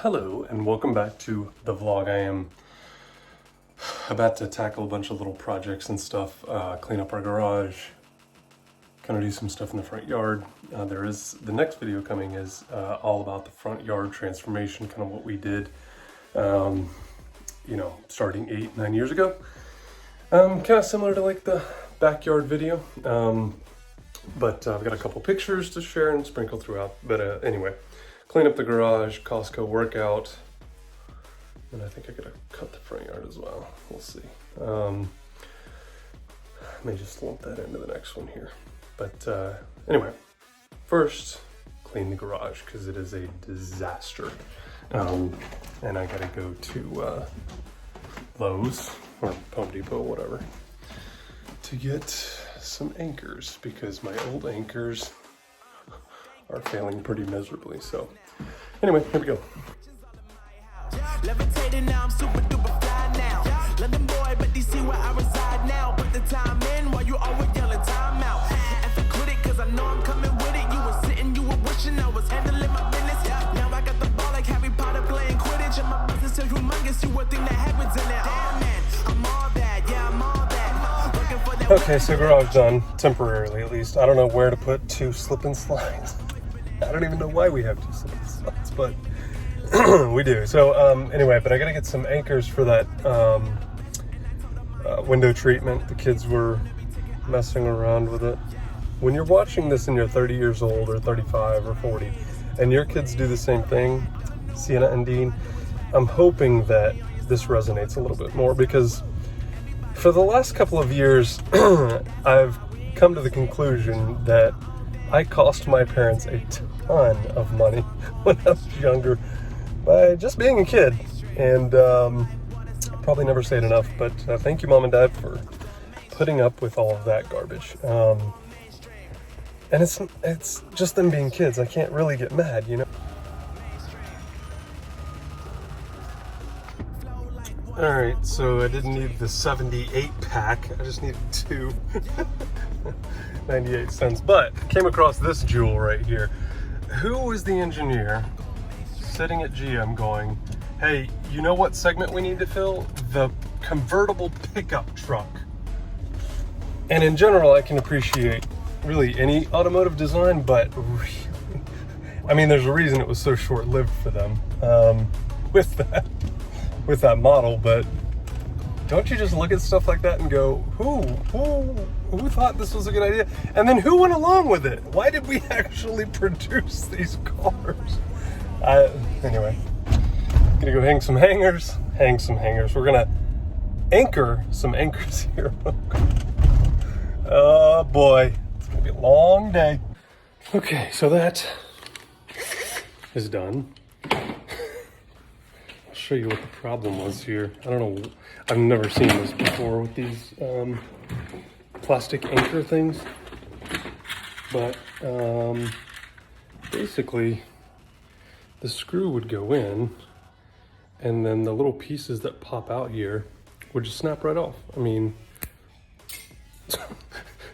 Hello and welcome back to the vlog. I am about to tackle a bunch of little projects and stuff, clean up our garage, kind of do some stuff in the front yard. The next video coming is all about the front yard transformation, kind of what we did, starting 8-9 years ago. Kind of similar to like the backyard video, but I've got a couple pictures to share and sprinkle throughout. But anyway. Clean up the garage, Costco workout, and I think I gotta cut the front yard as well. We'll see. May just lump that into the next one here. But anyway, first, clean the garage because it is a disaster. And I gotta go to Lowe's or Home Depot, whatever, to get some anchors because my old anchors are failing pretty miserably. So anyway, here we go. Levitating now, I'm super duper fly now. London boy, but DC where I reside now. Put the time in while you always yelling time out. And for quit it, cause I know I'm coming with it. You were sitting, you were wishing I was handling my business. Now I got the ball like Harry Potter playing Quidditch. And my business so humongous, you would think that happens in there. Damn man, I'm all that, yeah, I'm all that. Looking for that. Okay, so garage done, temporarily at least. I don't know where to put 2 slip and slides. I don't even know why we have 2 slip and slides, but we do. So anyway, but I gotta get some anchors for that window treatment. The kids were messing around with it. When you're watching this and you're 30 years old or 35 or 40 and your kids do the same thing, Sienna and Dean, I'm hoping that this resonates a little bit more, because for the last couple of years I've come to the conclusion that I cost my parents a ton of money when I was younger by just being a kid, and probably never say it enough, but thank you, Mom and Dad, for putting up with all of that garbage. And it's just them being kids. I can't really get mad, you know? All right, so I didn't need the 78 pack. I just needed 2. 98 cents, but came across this jewel right here. Who was the engineer sitting at GM going, hey, you know what segment we need to fill? The convertible pickup truck. And in general, I can appreciate really any automotive design, but really, I mean, there's a reason it was so short-lived for them with that model. But don't you just look at stuff like that and go, who thought this was a good idea? And then who went along with it? Why did we actually produce these cars? Anyway, gonna go hang some hangers. We're gonna anchor some anchors here. Oh boy, it's gonna be a long day. Okay, so that is done. I'll show you what the problem was here. I don't know, I've never seen this before with these plastic anchor things, but basically the screw would go in and then the little pieces that pop out here would just snap right off. I mean,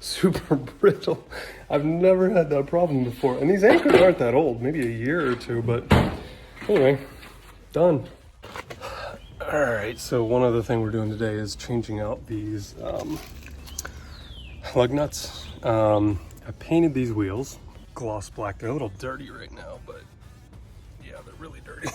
super brittle. I've never had that problem before, and these anchors aren't that old, maybe a year or 2, but anyway, done. All right, so one other thing we're doing today is changing out these lug nuts. I painted these wheels gloss black. They're a little dirty right now, but yeah, they're really dirty.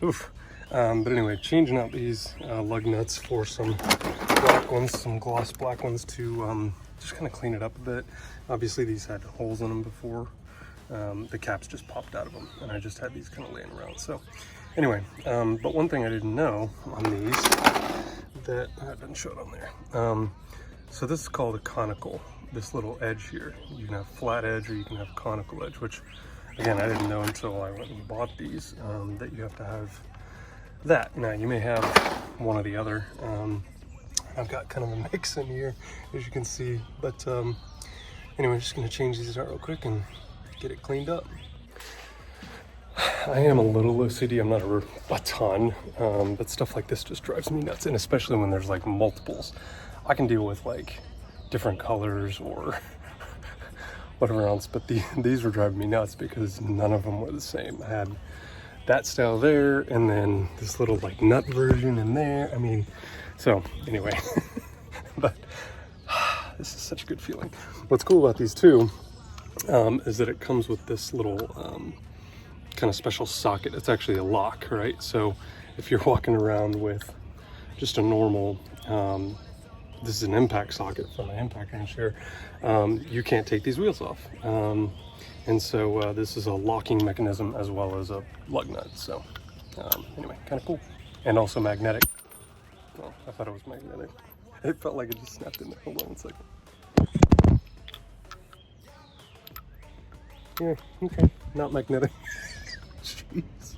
Oof. But anyway, changing out these lug nuts for some black ones, some gloss black ones to just kind of clean it up a bit. Obviously these had holes in them before. The caps just popped out of them, and I just had these kind of laying around. So anyway, but one thing I didn't know on these that I didn't show it on there. So this is called a conical, this little edge here. You can have flat edge or you can have conical edge, which again, I didn't know until I went and bought these, that you have to have that. Now you may have one or the other. I've got kind of a mix in here, as you can see, but anyway, just gonna change these out real quick and get it cleaned up. I am a little OCD, I'm not a ton, but stuff like this just drives me nuts, and especially when there's like multiples. I can deal with like different colors or whatever else, but these were driving me nuts because none of them were the same. I had that style there, and then this little like nut version in there. I mean, so anyway, but this is such a good feeling. What's cool about these two is that it comes with this little kind of special socket. It's actually a lock, right? So if you're walking around with just a normal, this is an impact socket from an impact range here, you can't take these wheels off. And so this is a locking mechanism as well as a lug nut. So anyway, kind of cool. And also magnetic. Well, I thought it was magnetic. It felt like it just snapped in there. Hold on a second. Yeah, okay, not magnetic. Jeez.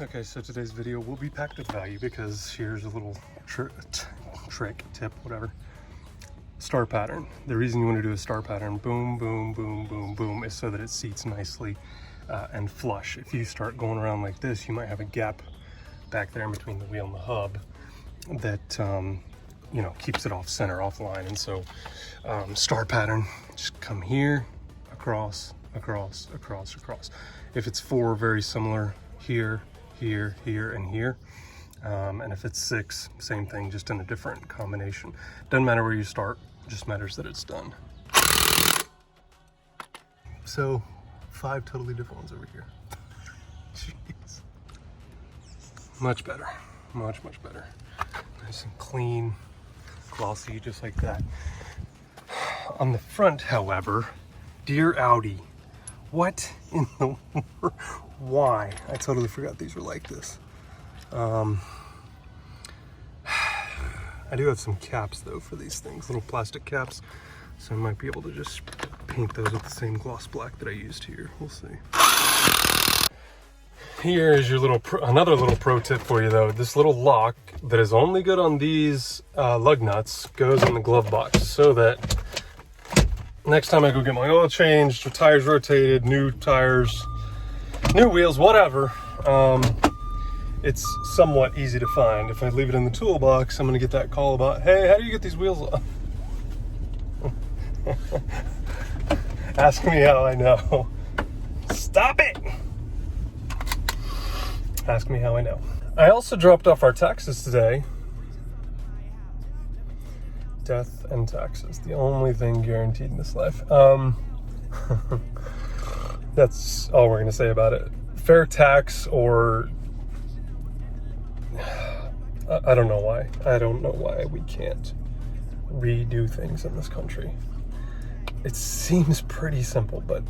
Okay, so today's video will be packed with value because here's a little trick, tip, whatever. Star pattern. The reason you want to do a star pattern, boom, boom, boom, boom, boom, is so that it seats nicely and flush. If you start going around like this, you might have a gap back there in between the wheel and the hub that you know, keeps it off center, off line. And so star pattern, just come here, across, across, across, across. If it's 4, very similar, here, here, here, and here. And if it's 6, same thing, just in a different combination. Doesn't matter where you start, just matters that it's done. So 5 totally different ones over here. Jeez. Much better, much, much better. Nice and clean, glossy, just like that. On the front, however, dear Audi, what in the world? Why? I totally forgot these were like this. I do have some caps though for these things, little plastic caps, so I might be able to just paint those with the same gloss black that I used here. We'll see. Here is your another little pro tip for you though. This little lock that is only good on these lug nuts goes in the glove box, so that next time I go get my oil changed, or tires rotated, new tires, new wheels, whatever, it's somewhat easy to find. If I leave it in the toolbox, I'm gonna get that call about, hey, how do you get these wheels off? Ask me how I know. Stop it! Ask me how I know. I also dropped off our taxes today. Death and taxes, the only thing guaranteed in this life. That's all we're gonna say about it. Fair tax, or I don't know why. I don't know why we can't redo things in this country. It seems pretty simple, but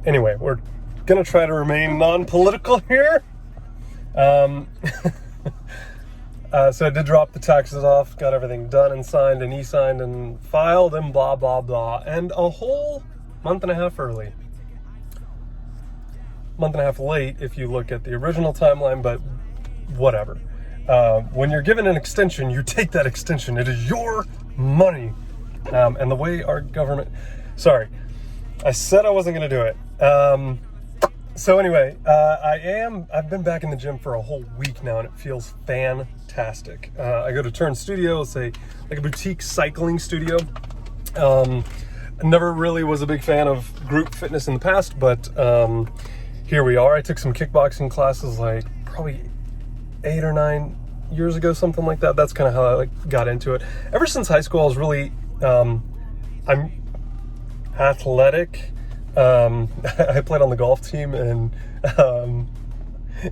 anyway, we're gonna try to remain non-political here. So I did drop the taxes off, got everything done and signed and e-signed and filed and blah, blah, blah. And a whole month and a half early. Month and a half late if you look at the original timeline, but whatever. When you're given an extension, you take that extension. It is your money. And the way our government, sorry, I said I wasn't going to do it. So anyway, I've been back in the gym for a whole week now, and it feels fantastic. I go to Turn Studio, it's like a boutique cycling studio. Never really was a big fan of group fitness in the past, but here we are. I took some kickboxing classes like probably 8 or 9 years ago, something like that. That's kind of how I got into it. Ever since high school, I was really, I'm athletic. I played on the golf team in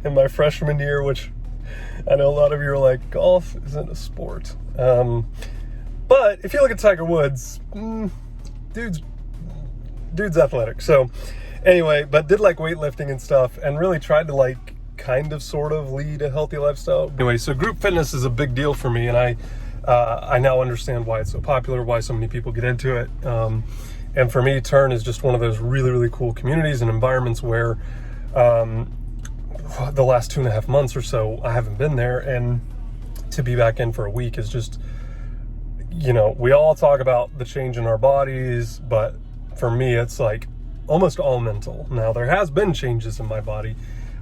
my freshman year, which I know a lot of you are like, golf isn't a sport. But if you look at Tiger Woods, dude's athletic. So anyway, but did like weightlifting and stuff, and really tried to like kind of sort of lead a healthy lifestyle. Anyway, so group fitness is a big deal for me, and I now understand why it's so popular, why so many people get into it. And for me, Turn is just one of those really, really cool communities and environments where the last 2.5 months or so, I haven't been there. And to be back in for a week is just, you know, we all talk about the change in our bodies, but for me, it's like almost all mental. Now, there has been changes in my body.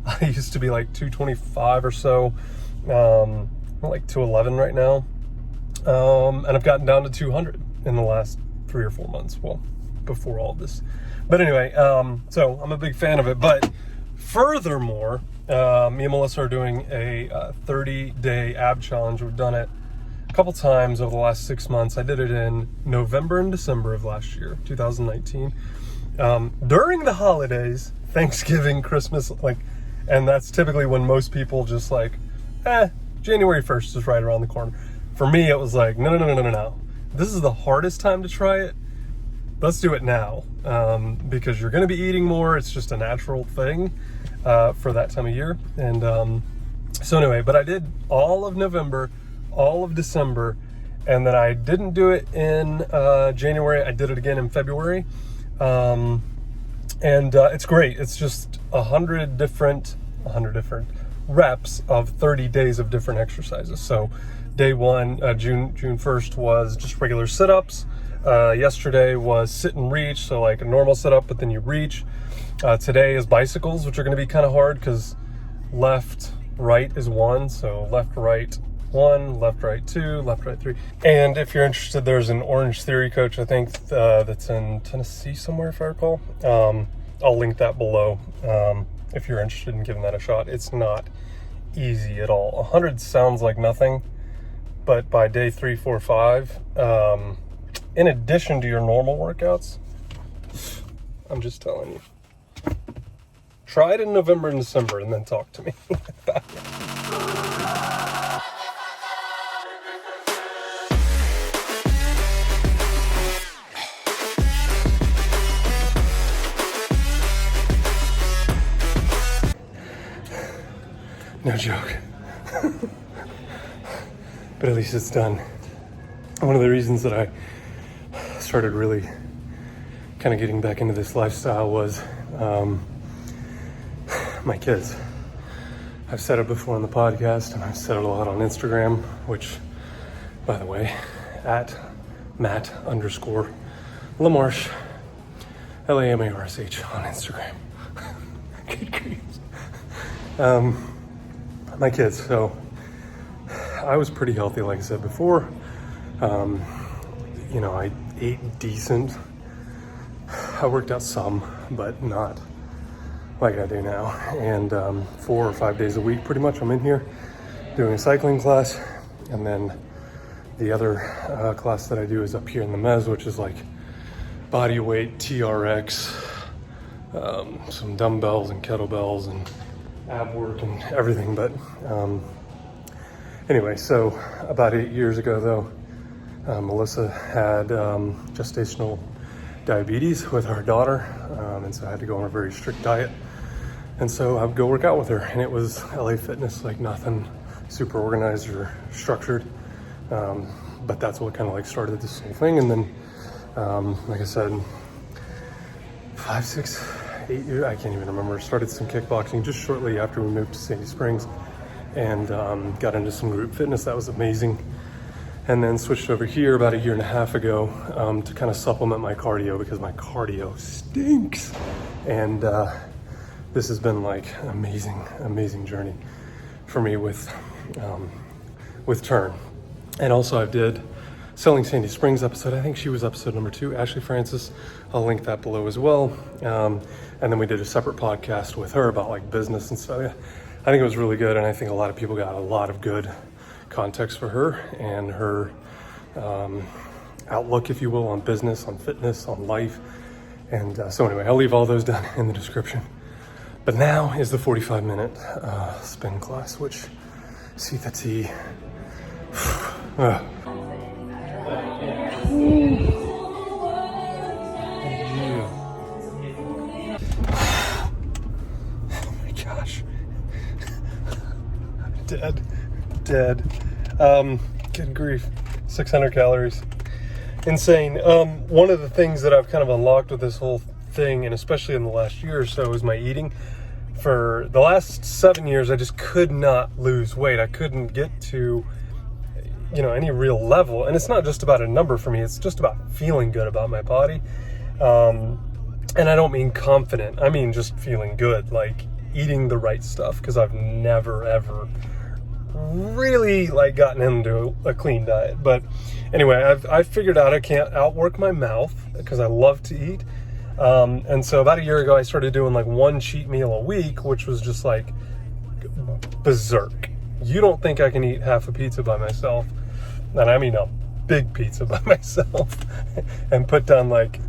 I used to be like 225 or so. I'm like 211 right now. And I've gotten down to 200 in the last 3 or 4 months. Well, before all this. But anyway, so I'm a big fan of it. But Furthermore, me and Melissa are doing a 30-day ab challenge. We've done it a couple times over the last 6 months. I did it in November and December of last year, 2019. During the holidays, Thanksgiving, Christmas, and that's typically when most people just January 1st is right around the corner. For me, it was like, no. This is the hardest time to try it. Let's do it now, because you're going to be eating more. It's just a natural thing for that time of year. And so anyway, but I did all of November, all of December, and then I didn't do it in January. I did it again in February. And it's great. It's just 100 different reps of 30 days of different exercises. So day one, June 1st, was just regular sit-ups. Yesterday was sit and reach, so like a normal sit-up, but then you reach. Today is bicycles, which are going to be kind of hard because left, right is 1. So left, right, 1, left, right, 2, left, right, 3. And if you're interested, there's an Orange Theory coach, I think, that's in Tennessee somewhere, if I recall. I'll link that below if you're interested in giving that a shot. It's not easy at all. 100 sounds like nothing, but by day 3, 4, 5, in addition to your normal workouts, I'm just telling you, try it in November and December and then talk to me. No joke. But at least it's done. One of the reasons that I started really kind of getting back into this lifestyle was my kids. I've said it before on the podcast, and I've said it a lot on Instagram, which, by the way, at Matt_LaMarsh, LaMarsh on Instagram. Good grief. My kids, so I was pretty healthy, like I said before. I ate decent. I worked out some, but not like I do now. And 4 or 5 days a week, pretty much, I'm in here doing a cycling class. And then the other class that I do is up here in the mezz, which is like body weight, TRX, some dumbbells and kettlebells and ab work and everything. But anyway, so about 8 years ago, though, Melissa had gestational diabetes with our daughter, and so I had to go on a very strict diet. And so I would go work out with her, and it was LA Fitness, like nothing super organized or structured. But that's what kind of like started this whole thing. And then, like I said, 5, 6, 8 years, I can't even remember, started some kickboxing just shortly after we moved to Sandy Springs, and got into some group fitness. That was amazing. And then switched over here about 1.5 years ago to kind of supplement my cardio, because my cardio stinks. And this has been like an amazing journey for me with Turn. And also I did Selling Sandy Springs episode. I think she was episode number 2, Ashley Francis. I'll link that below as well. And then we did a separate podcast with her about like business and stuff. I think it was really good, and I think a lot of people got a lot of good context for her and her outlook, if you will, on business, on fitness, on life. And so anyway, I'll leave all those down in the description. But now is the 45-minute spin class, which, see the tea. Oh my gosh. Dead. Good grief. 600 calories. Insane. One of the things that I've kind of unlocked with this whole thing, and especially in the last year or so, is my eating. For the last 7 years, I just could not lose weight. I couldn't get to, any real level. And it's not just about a number for me. It's just about feeling good about my body. And I don't mean confident. I mean just feeling good, like eating the right stuff, because I've never, ever really gotten into a clean diet. But anyway, I've figured out I can't outwork my mouth, because I love to eat. And so about a year ago, I started doing like one cheat meal a week, which was just like berserk. You don't think I can eat half a pizza by myself, and I mean a big pizza by myself, and put down like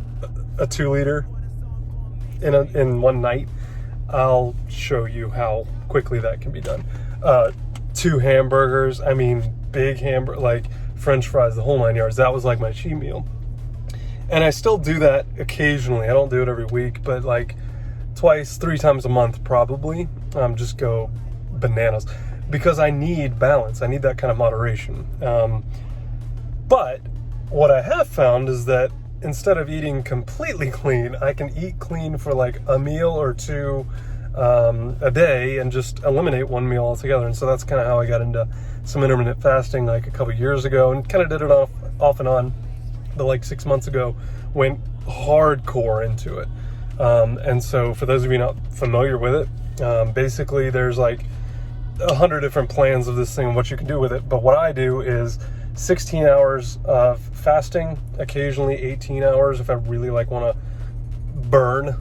a 2-liter in one night. I'll show you how quickly that can be done. 2 hamburgers, I mean big hamburger, like French fries, the whole 9 yards. That was like my cheat meal. And I still do that occasionally. I don't do it every week, but like twice, 3 times a month probably. Just go bananas because I need balance. I need that kind of moderation. But what I have found is that instead of eating completely clean, I can eat clean for like a meal or 2 a day and just eliminate one meal altogether. And so that's kind of how I got into some intermittent fasting like a couple years ago, and kind of did it off and on. But like 6 months ago, went hardcore into it. And so for those of you not familiar with it, basically there's like 100 different plans of this thing and what you can do with it. But what I do is 16 hours of fasting, occasionally 18 hours if I really like want to burn.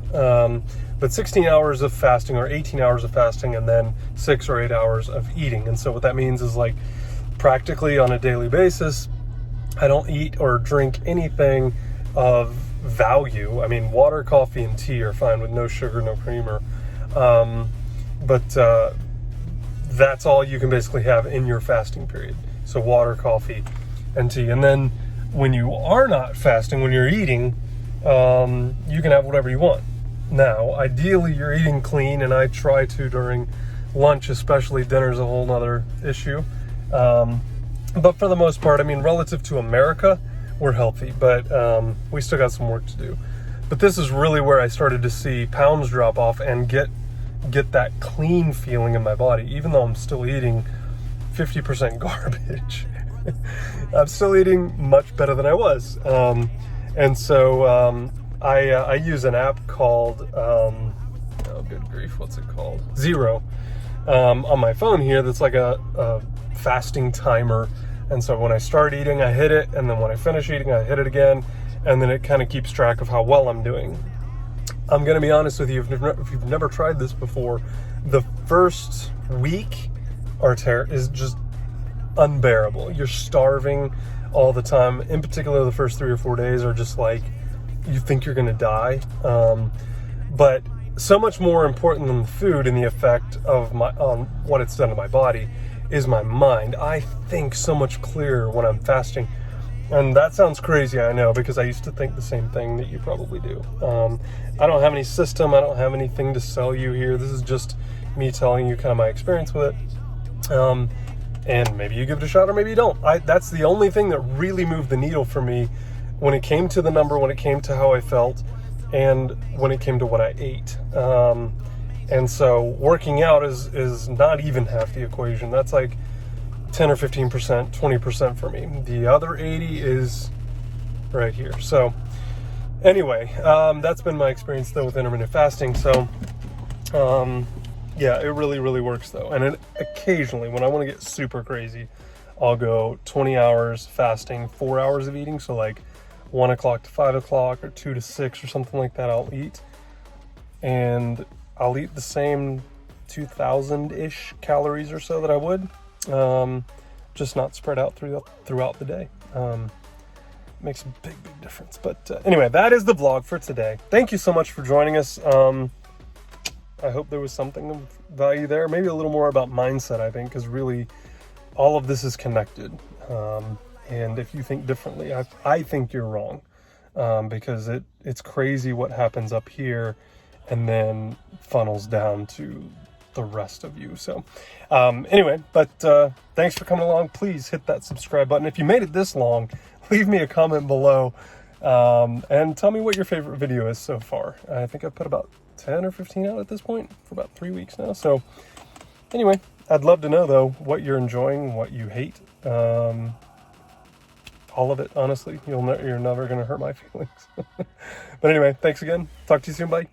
But 16 hours of fasting or 18 hours of fasting, and then 6 or 8 hours of eating. And so what that means is like practically on a daily basis, I don't eat or drink anything of value. I mean, water, coffee, and tea are fine with no sugar, no creamer. But that's all you can basically have in your fasting period. So water, coffee, and tea. And then when you are not fasting, when you're eating, you can have whatever you want. Now, ideally, you're eating clean, and I try to during lunch, especially. Dinner's a whole nother issue. But for the most part, I mean, relative to America, we're healthy, but we still got some work to do. But this is really where I started to see pounds drop off and get that clean feeling in my body, even though I'm still eating 50% garbage. I'm still eating much better than I was. And so I use an app called, oh good grief, what's it called? Zero, on my phone here. That's like a fasting timer. And so when I start eating, I hit it, and then when I finish eating, I hit it again, and then it kind of keeps track of how well I'm doing. I'm going to be honest with you, if you've never tried this before, the first week is just unbearable. You're starving all the time. In particular, the first 3 or 4 days are just like, you think you're going to die. But so much more important than the food and the effect of on what it's done to my body is my mind. I think so much clearer when I'm fasting. And that sounds crazy, I know, because I used to think the same thing that you probably do. I don't have any system. I don't have anything to sell you here. This is just me telling you kind of my experience with it. And maybe you give it a shot or maybe you don't. That's the only thing that really moved the needle for me when it came to the number, when it came to how I felt, and when it came to what I ate. And so working out is not even half the equation. That's like 10 or 15%, 20% for me. The other 80 is right here. So anyway, that's been my experience though with intermittent fasting. So yeah, it really, really works though. And occasionally when I want to get super crazy, I'll go 20 hours fasting, 4 hours of eating. So like 1 o'clock to 5 o'clock or 2 to 6 or something like that, I'll eat. And I'll eat the same 2,000-ish calories or so that I would, just not spread out throughout the day. Makes a big, big difference. But anyway, that is the vlog for today. Thank you so much for joining us. I hope there was something of value there. Maybe a little more about mindset, I think, because really all of this is connected. And if you think differently, I think you're wrong, because it's crazy what happens up here and then funnels down to the rest of you. So anyway, but thanks for coming along. Please hit that subscribe button. If you made it this long, leave me a comment below and tell me what your favorite video is so far. I think I've put about 10 or 15 out at this point for about 3 weeks now. So anyway, I'd love to know though what you're enjoying, what you hate. All of it, honestly. You're never going to hurt my feelings. But anyway, thanks again. Talk to you soon. Bye.